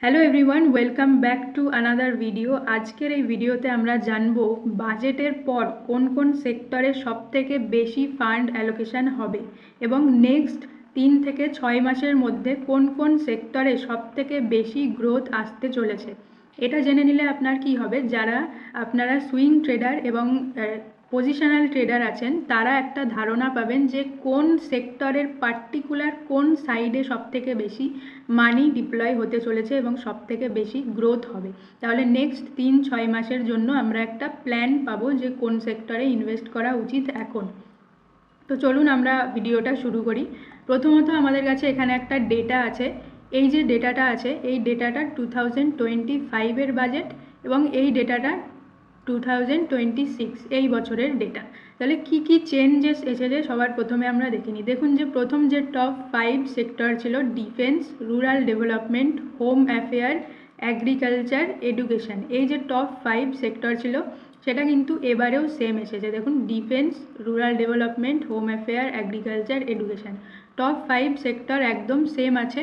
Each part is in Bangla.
Hello everyone, welcome back to another video. আজকের এই ভিডিওতে আমরা জানবো বাজেটের পর কোন কোন সেক্টরে সবথেকে বেশি ফান্ড অ্যালোকেশন হবে এবং নেক্সট 3 থেকে 6 মাসের মধ্যে কোন কোন সেক্টরে সবথেকে বেশি গ্রোথ আসতে চলেছে। এটা জেনে নিলে আপনার কি হবে, যারা আপনারা সুইং ট্রেডার এবং পজিশনাল ট্রেডার আছেন তারা একটা ধারণা পাবেন যে কোন সেক্টরের পার্টিকুলার কোন সাইডে সবথেকে বেশি মানি ডিপ্লয় হতে চলেছে এবং সবথেকে বেশি গ্রোথ হবে। তাহলে নেক্সট 3-6 মাসের জন্য আমরা একটা প্ল্যান পাবো যে কোন সেক্টরে ইনভেস্ট করা উচিত এখন। তো চলুন আমরা ভিডিওটা শুরু করি। প্রথমত আমাদের কাছে এখানে একটা ডেটা আছে। এই যে ডেটাটা আছে এই ডেটাটা 2025-এর বাজেট এবং এই ডেটাটা 2026 এই বছরের ডেটা। তাহলে কি কি চেঞ্জেস এসেছে সবার প্রথমে আমরা দেখে নিই। দেখুন যে প্রথম যে টপ 5 সেক্টর ছিল defence, rural development, home affair, agriculture, education. এই যে টপ 5 সেক্টর ছিল সেটা কিন্তু এবারেও সেম এসেছে। দেখুন defence, rural development, home affair, agriculture, education top 5 sector একদম সেম আছে।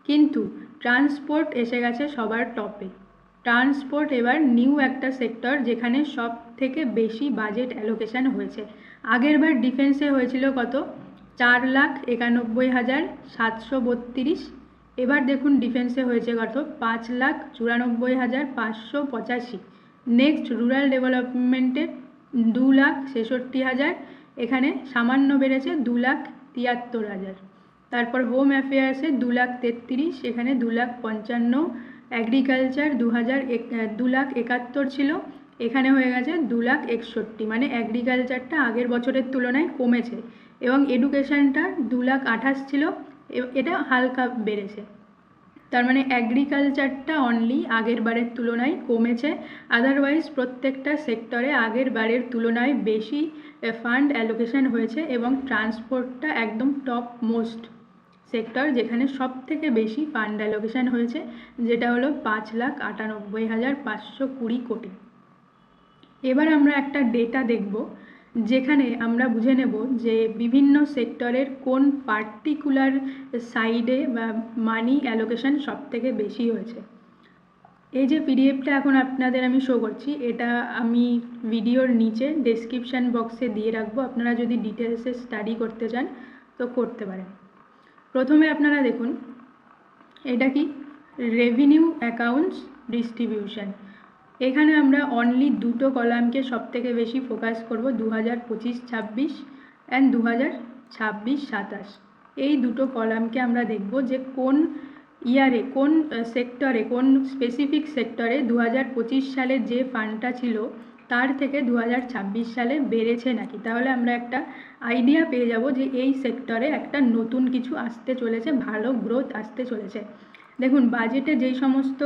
কিন্তু ট্রান্সপোর্ট এসে গেছে সবার টপে। ট্রান্সপোর্ট এবার নিউ একটা সেক্টর যেখানে সব থেকে বেশি বাজেট অ্যালোকেশন হয়েছে। আগেরবার ডিফেন্সে হয়েছিল কত? 4,91,732। এবার দেখুন ডিফেন্সে হয়েছে কত? 5,94,585। নেক্সট রুরাল ডেভেলপমেন্টে 2,66,000, এখানে সামান্য বেড়েছে 2,73,000। তারপর হোম অ্যাফেয়ার্সে 2,33,000, এখানে 2,55,000। অ্যাগ্রিকালচার 2,71,000 ছিল, এখানে হয়ে গেছে 2,61,000। মানে অ্যাগ্রিকালচারটা আগের বছরের তুলনায় কমেছে। এবং এডুকেশনটা 2,28,000 ছিল, এটা হালকা বেড়েছে। তার মানে অ্যাগ্রিকালচারটা অনলি আগের বারের তুলনায় কমেছে। আদারওয়াইজ প্রত্যেকটা সেক্টরে আগের বারের তুলনায় বেশি ফান্ড অ্যালোকেশন হয়েছে এবং ট্রান্সপোর্টটা একদম টপ মোস্ট সেক্টর যেখানে সব থেকে বেশি ফান্ড অ্যালোকেশন হয়েছে, যেটা হলো 5,98,520 কোটি। এবার আমরা একটা ডেটা দেখব যেখানে আমরা বুঝে নেব যে বিভিন্ন সেক্টরের কোন পার্টিকুলার সাইডে বা মানি অ্যালোকেশন সব থেকে বেশি হয়েছে। এই যে পিডিএফটা এখন আপনাদের আমি শো করছি, এটা আমি ভিডিওর নিচে ডেসক্রিপশান বক্সে দিয়ে রাখবো। আপনারা যদি ডিটেলসে স্টাডি করতে চান তো করতে পারেন। প্রথমে আপনারা দেখুন এটা কি, রেভিনিউ অ্যাকাউন্টস ডিস্ট্রিবিউশন। এখানে আমরা অনলি দুটো কলামকে সব থেকে বেশি ফোকাস করব, 2025-26 অ্যান্ড 2026-27। এই দুটো কলামকে আমরা দেখব যে কোন ইয়ারে কোন সেক্টরে কোন স্পেসিফিক সেক্টরে 2025 সালে যে ফান্ডটা ছিল তার থেকে 2026 সালে বেড়েছে নাকি। তাহলে আমরা একটা আইডিয়া পেয়ে যাব যে এই সেক্টরে একটা নতুন কিছু আসতে চলেছে, ভালো গ্রোথ আসতে চলেছে। দেখুন বাজেটে যেই সমস্ত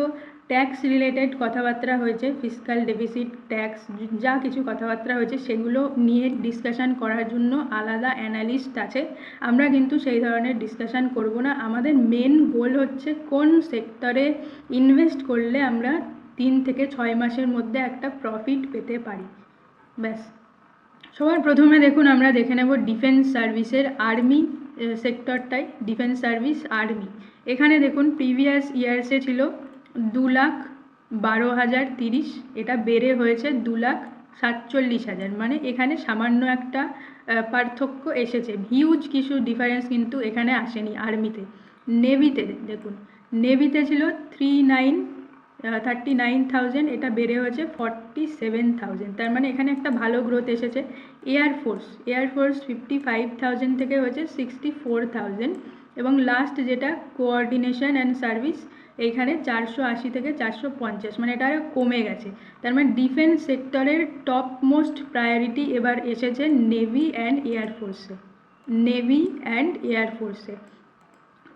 ট্যাক্স রিলেটেড কথাবার্তা হয়েছে, ফিসকাল ডেফিসিট, ট্যাক্স, যা কিছু কথাবার্তা হয়েছে সেগুলো নিয়ে ডিসকাশান করার জন্য আলাদা অ্যানালিস্ট আছে। আমরা কিন্তু সেই ধরনের ডিসকাশান করব না। আমাদের মেন গোল হচ্ছে কোন সেক্টরে ইনভেস্ট করলে আমরা 3 থেকে 6 মাসের মধ্যে একটা প্রফিট পেতে পারি, ব্যাস। সবার প্রথমে দেখুন আমরা দেখে নেব ডিফেন্স সার্ভিসের আর্মি সেক্টরটাই। ডিফেন্স সার্ভিস আর্মি, এখানে দেখুন প্রিভিয়াস ইয়ার্সে ছিল 2,12,030, এটা বেড়ে হয়েছে 2,47,000। মানে এখানে সামান্য একটা পার্থক্য এসেছে, হিউজ কিছু ডিফারেন্স কিন্তু এখানে আসেনি আর্মিতে। নেভিতে দেখুন, নেভিতে ছিল 39,000, এটা বেড়ে হয়েছে 47,000। তার মানে এখানে একটা ভালো গ্রোথ এসেছে। এয়ারফোর্স 55,000 থেকে হয়েছে 64,000। এবং লাস্ট যেটা কোঅর্ডিনেশন অ্যান্ড সার্ভিস, এইখানে 480 থেকে 450, মানে এটা কমে গেছে। তার মানে ডিফেন্স সেক্টরের টপ মোস্ট প্রায়োরিটি এবার এসেছে নেভি অ্যান্ড এয়ারফোর্সে।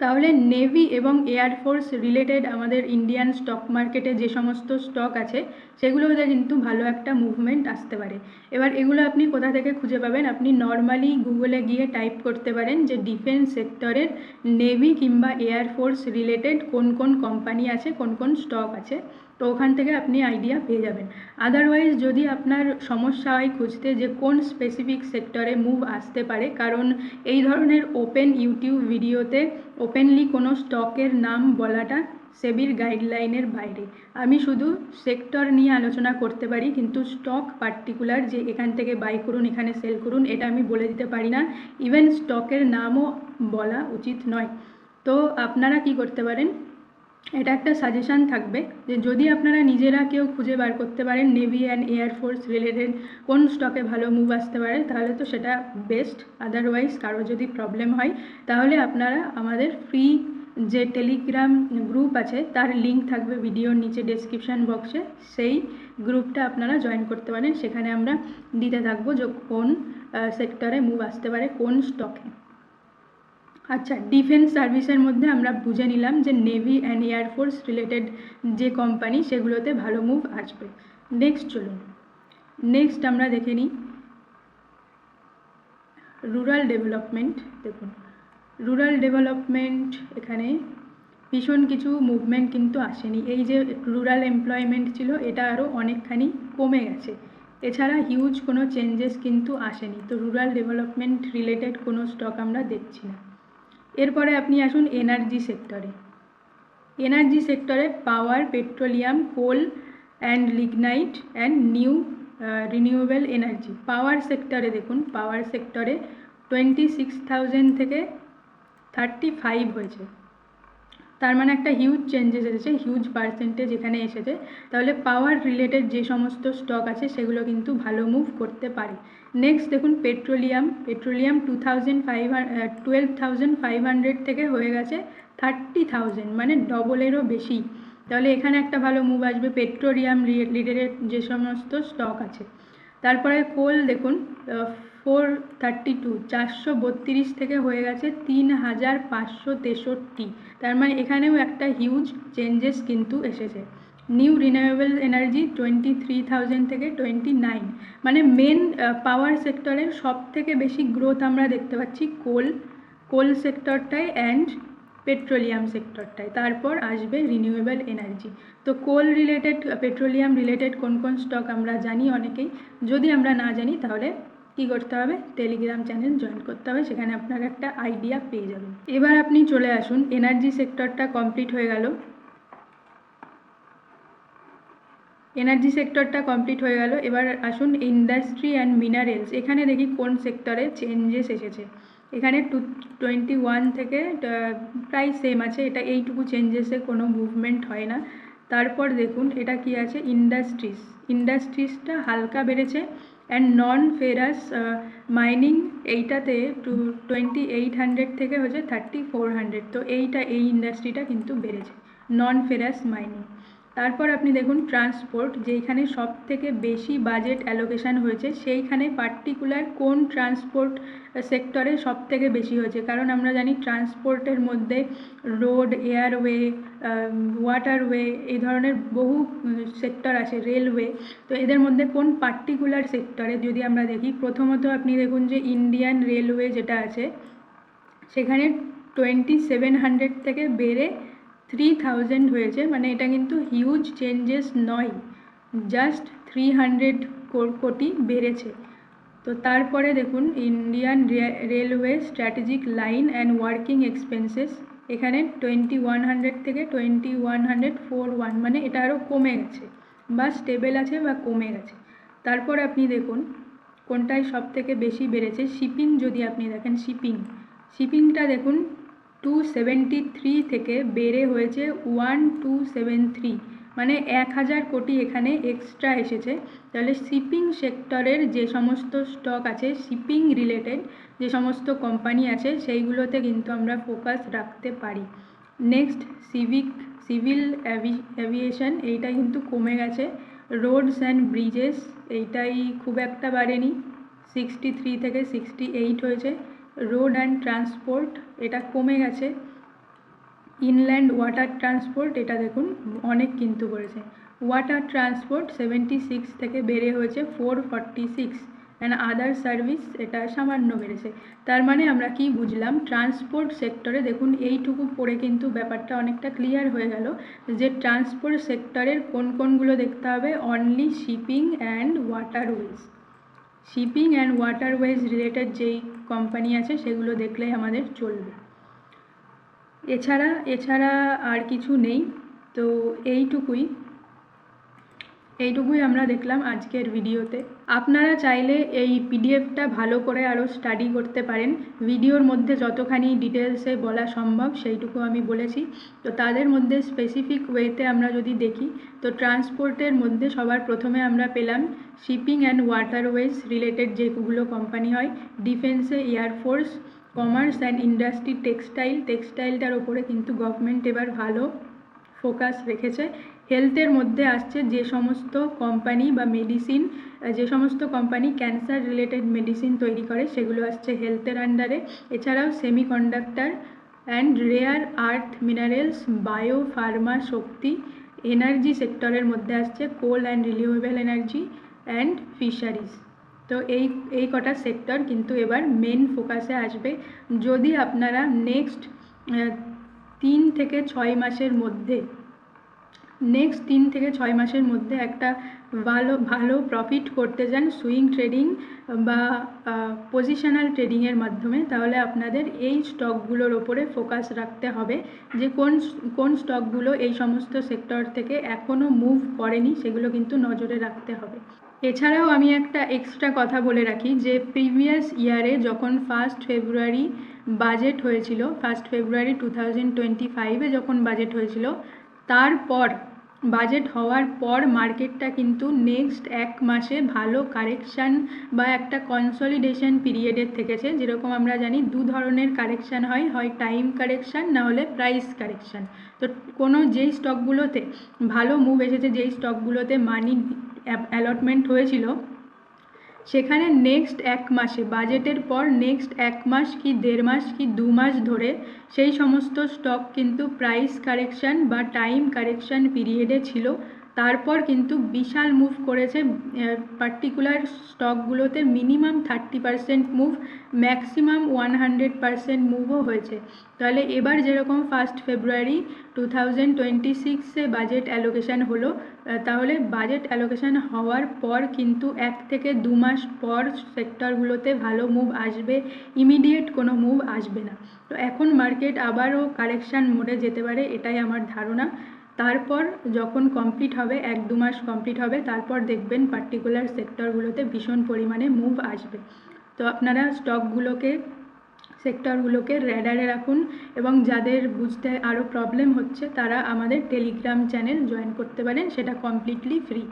তাহলে নেভি এবং এয়ারফোর্স রিলেটেড আমাদের ইন্ডিয়ান স্টক মার্কেটে যে সমস্ত স্টক আছে সেগুলোতে কিন্তু ভালো একটা মুভমেন্ট আসতে পারে। এবার এগুলো আপনি কোথা থেকে খুঁজে পাবেন? আপনি নর্মালি গুগলে গিয়ে টাইপ করতে পারেন যে ডিফেন্স সেক্টরের নেভি কিংবা এয়ারফোর্স রিলেটেড কোন কোন কোম্পানি আছে, কোন কোন স্টক আছে, তো ওখান থেকে আপনি আইডিয়া পেয়ে যাবেন। আদারওয়াইজ যদি আপনার সমস্যা হয় খুঁজতে যে কোন স্পেসিফিক সেক্টরে মুভ আসতে পারে, কারণ এই ধরনের ওপেন ইউটিউব ভিডিওতে ওপেনলি কোনো স্টকের নাম বলাটা সেবির গাইডলাইনের বাইরে। আমি শুধু সেক্টর নিয়ে আলোচনা করতে পারি, কিন্তু স্টক পার্টিকুলার যে এখান থেকে বাই করুন এখানে সেল করুন এটা আমি বলে দিতে পারি না। ইভেন স্টকের নামও বলা উচিত নয়। তো আপনারা কি করতে পারেন, এটা একটা সাজেশান থাকবে যে যদি আপনারা নিজেরা কেউ খুঁজে বার করতে পারেন নেভি অ্যান্ড এয়ারফোর্স রিলেটেড কোন স্টকে ভালো মুভ আসতে পারে তাহলে তো সেটা বেস্ট। আদারওয়াইজ কারো যদি প্রবলেম হয় তাহলে আপনারা আমাদের ফ্রি যে টেলিগ্রাম গ্রুপ আছে তার লিঙ্ক থাকবে ভিডিওর নিচে ডেসক্রিপশান বক্সে, সেই গ্রুপটা আপনারা জয়েন করতে পারেন। সেখানে আমরা দিতে থাকবো যে কোন সেক্টরে মুভ আসতে পারে কোন স্টকে। আচ্ছা, ডিফেন্স সার্ভিসের মধ্যে আমরা বুঝে নিলাম যে নেভি অ্যান্ড এয়ারফোর্স রিলেটেড যে কোম্পানি সেগুলোতে ভালো মুভ আসবে। নেক্সট চলুন, নেক্সট আমরা দেখে নিই রুরাল ডেভেলপমেন্ট। দেখুন রুরাল ডেভেলপমেন্ট এখানে ভীষণ কিছু মুভমেন্ট কিন্তু আসেনি। এই যে রুরাল এমপ্লয়মেন্ট ছিল এটা আরও অনেকখানি কমে গেছে, এছাড়া হিউজ কোনো চেঞ্জেস কিন্তু আসেনি। তো রুরাল ডেভেলপমেন্ট রিলেটেড কোনো স্টক আমরা দেখছি না। এরপরে আপনি আসুন এনার্জি সেক্টরে। এনার্জি সেক্টরে power, petroleum, coal and lignite and new renewable energy. Power সেক্টরে দেখুন, পাওয়ার সেক্টরে 26,000 থেকে 35 হয়েছে, তার মানে একটা হিউজ চেঞ্জেস এসেছে, হিউজ পার্সেন্টেজ এখানে এসেছে। তাহলে পাওয়ার রিলেটেড যে সমস্ত স্টক আছে সেগুলো কিন্তু ভালো মুভ করতে পারে। নেক্সট দেখুন পেট্রোলিয়াম। পেট্রোলিয়াম 12,500 থেকে হয়ে গেছে 30,000, মানে ডবলেরও বেশি। তাহলে এখানে একটা ভালো মুভ আসবে পেট্রোলিয়াম রিলেটেড যে সমস্ত স্টক আছে। তারপরে কোল দেখুন 432 থেকে হয়ে গেছে 3,563, তার মানে এখানেও একটা হিউজ চেঞ্জেস কিন্তু এসেছে। নিউ রিনিউয়েবল এনার্জি 23,000 থেকে 29, মানে মেন পাওয়ার সেক্টরের সব থেকে বেশি গ্রোথ আমরা দেখতে পাচ্ছি কোল সেক্টরটায় অ্যান্ড পেট্রোলিয়াম সেক্টরটায়, তারপর আসবে রিনিউয়েবল এনার্জি। তো কোল রিলেটেড, পেট্রোলিয়াম রিলেটেড কোন কোন স্টক আমরা জানি অনেকেই, যদি আমরা না জানি তাহলে কী করতে হবে, টেলিগ্রাম চ্যানেল জয়েন করতে হবে, সেখানে আপনারা একটা আইডিয়া পেয়ে যাবেন। এবার আপনি চলে আসুন, এনার্জি সেক্টরটা কমপ্লিট হয়ে গেল, এনার্জি সেক্টরটা কমপ্লিট হয়ে গেল। এবার আসুন ইন্ডাস্ট্রি অ্যান্ড মিনারেলস। এখানে দেখি কোন সেক্টরে চেঞ্জেস এসেছে। এখানে 21 থেকে প্রায় সেম আছে, এটা এইটুকু চেঞ্জেসে কোনো মুভমেন্ট হয় না। তারপর দেখুন এটা কি আছে, ইন্ডাস্ট্রিজটা হালকা বেড়েছে। অ্যান্ড নন ফেরাস মাইনিং এইটাতে 2800 থেকে হচ্ছে 3400, তো এই ইন্ডাস্ট্রিটা কিন্তু বেড়েছে, নন ফেরাস মাইনিং। তারপর আপনি দেখুন ট্রান্সপোর্ট, যেখানে সব থেকে বেশি বাজেট অ্যালোকেশান হয়েছে সেইখানে পার্টিকুলার কোন ট্রান্সপোর্ট সেক্টরে সব থেকে বেশি হয়েছে, কারণ আমরা জানি ট্রান্সপোর্টের মধ্যে রোড, এয়ারওয়ে, ওয়াটারওয়ে এই ধরনের বহু সেক্টর আছে, রেলওয়ে। তো এদের মধ্যে কোন পার্টিকুলার সেক্টরে যদি আমরা দেখি, প্রথমত আপনি দেখুন যে ইন্ডিয়ান রেলওয়ে যেটা আছে সেখানে 2700 থেকে বেড়ে 3000 হয়েছে, মানে এটা কিন্তু হিউজ চেঞ্জেস নয়, জাস্ট 300 কোটি বেড়েছে। তো তারপরে দেখুন Indian railway strategic line and working expenses, এখানে 2100 থেকে 2141, মানে এটা আরও কমে গেছে, বা স্টেবল আছে বা কমে গেছে। তারপর আপনি দেখুন কোনটায় সব থেকে বেশি বেড়েছে, শিপিং। যদি আপনি দেখেন শিপিংটা দেখুন 273 থেকে বেড়ে হয়েছে 1273, মানে 1000 কোটি এখানে এক্সট্রা এসেছে। তাহলে শিপিং সেক্টরের যে সমস্ত স্টক আছে, শিপিং রিলেটেড যে সমস্ত কোম্পানি আছে সেইগুলোতে কিন্তু আমরা ফোকাস রাখতে পারি। নেক্সট সিভিল অ্যাভিয়েশন, এইটা কিন্তু কমে গেছে। রোডস অ্যান্ড ব্রিজেস, এইটাই খুব একটা বাড়েনি, 63 থেকে 68 হয়েছে। রোড অ্যান্ড ট্রান্সপোর্ট এটা কমে গেছে। ইনল্যান্ড ওয়াটার ট্রান্সপোর্ট এটা দেখুন অনেক কিন্তু করেছে। ওয়াটার ট্রান্সপোর্ট 76 থেকে বেড়ে হয়েছে 446, অ্যান্ড আদার সার্ভিস এটা সামান্য বেড়েছে। তার মানে আমরা কি বুঝলাম, ট্রান্সপোর্ট সেক্টরে দেখুন এইটুকু পড়ে কিন্তু ব্যাপারটা অনেকটা ক্লিয়ার হয়ে গেল যে ট্রান্সপোর্ট সেক্টরের কোনগুলো দেখতে হবে, only shipping and waterways. Shipping and waterways related যেই কোম্পানি আছে সেগুলো দেখলেই আমাদের চলবে। এছাড়া আর কিছু নেই। তো এইটুকুই আমরা দেখলাম আজকের ভিডিওতে। আপনারা চাইলে এই পিডিএফটা ভালো করে আরও স্টাডি করতে পারেন। ভিডিওর মধ্যে যতখানি ডিটেলসে বলা সম্ভব সেইটুকু আমি বলেছি। তো তাদের মধ্যে স্পেসিফিক ওয়েতে আমরা যদি দেখি, তো ট্রান্সপোর্টের মধ্যে সবার প্রথমে আমরা পেলাম শিপিং অ্যান্ড ওয়াটারওয়েজ রিলেটেড যেগুলো কোম্পানি হয়, ডিফেন্সে এয়ারফোর্স, কমার্স অ্যান্ড ইন্ডাস্ট্রি, টেক্সটাইলটার ওপরে কিন্তু গভর্নমেন্ট এবার ভালো ফোকাস রেখেছে। হেলথের মধ্যে আসছে যে সমস্ত কোম্পানি বা মেডিসিন, যে সমস্ত কোম্পানি ক্যান্সার রিলেটেড মেডিসিন তৈরি করে সেগুলো আসছে হেলথের আন্ডারে। এছাড়াও semiconductor and rare earth minerals, bio pharma, শক্তি, এনার্জি সেক্টরের মধ্যে আসছে coal and renewable energy and fisheries. তো এই কটা সেক্টর কিন্তু এবার মেন ফোকাসে আসবে। যদি আপনারা নেক্সট 3 থেকে 6 মাসের মধ্যে একটা ভালো প্রফিট করতে চান সুইং ট্রেডিং বা পজিশনাল ট্রেডিংয়ের মাধ্যমে, তাহলে আপনাদের এই স্টকগুলোর ওপরে ফোকাস রাখতে হবে যে কোন স্টকগুলো এই সমস্ত সেক্টর থেকে এখনও মুভ করেনি, সেগুলো কিন্তু নজরে রাখতে হবে। এছাড়াও আমি একটা এক্সট্রা কথা বলে রাখি যে প্রিভিয়াস ইয়ারে যখন 1 ফেব্রুয়ারি বাজেট হয়েছিল, 1 ফেব্রুয়ারি 2025-এ যখন বাজেট হয়েছিল, তারপর বাজেট হওয়ার পর মার্কেটটা কিন্তু নেক্সট 1 মাসে ভালো কারেকশান বা একটা কনসলিডেশন পিরিয়ডের থেকেছে। যেরকম আমরা জানি 2 ধরনের কারেকশান হয় টাইম কারেকশান না হলে প্রাইস কারেকশান। তো যেই স্টকগুলোতে ভালো মুভ এসেছে, যেই স্টকগুলোতে মানি অ্যালটমেন্ট হয়েছিল, সেখানে নেক্সট 1 মাসে বাজেটের পর নেক্সট 1 মাস কি 1.5 মাস কি 2 মাস ধরে সেই সমস্ত স্টক কিন্তু প্রাইস কারেকশান বা টাইম কারেকশান পিরিয়ডে ছিল। তারপর কিন্তু বিশাল মুভ করেছে পার্টিকুলার স্টকগুলোতে, মিনিমাম 30% মুভ, ম্যাক্সিমাম 100% মুভও হয়েছে। তাহলে এবার যেরকম 1 ফেব্রুয়ারি 2026-এ বাজেট অ্যালোকেশান হলো, তাহলে বাজেট অ্যালোকেশান হওয়ার পর কিন্তু 1 থেকে 2 মাস পর সেক্টরগুলোতে ভালো মুভ আসবে, ইমিডিয়েট কোনো মুভ আসবে না। তো এখন মার্কেট আবারও কারেকশান মোডে যেতে পারে, এটাই আমার ধারণা। তারপর যখন কমপ্লিট হবে, 1-2 মাস কমপ্লিট হবে, তারপর দেখবেন পার্টিকুলার সেক্টরগুলোতে ভীষণ পরিমাণে মুভ আসবে। তো আপনারা সেক্টরগুলোকে র্যাডারে রাখুন, এবং যাদের বুঝতে আরও প্রবলেম হচ্ছে তারা আমাদের টেলিগ্রাম চ্যানেল জয়েন করতে পারেন, সেটা কমপ্লিটলি ফ্রি।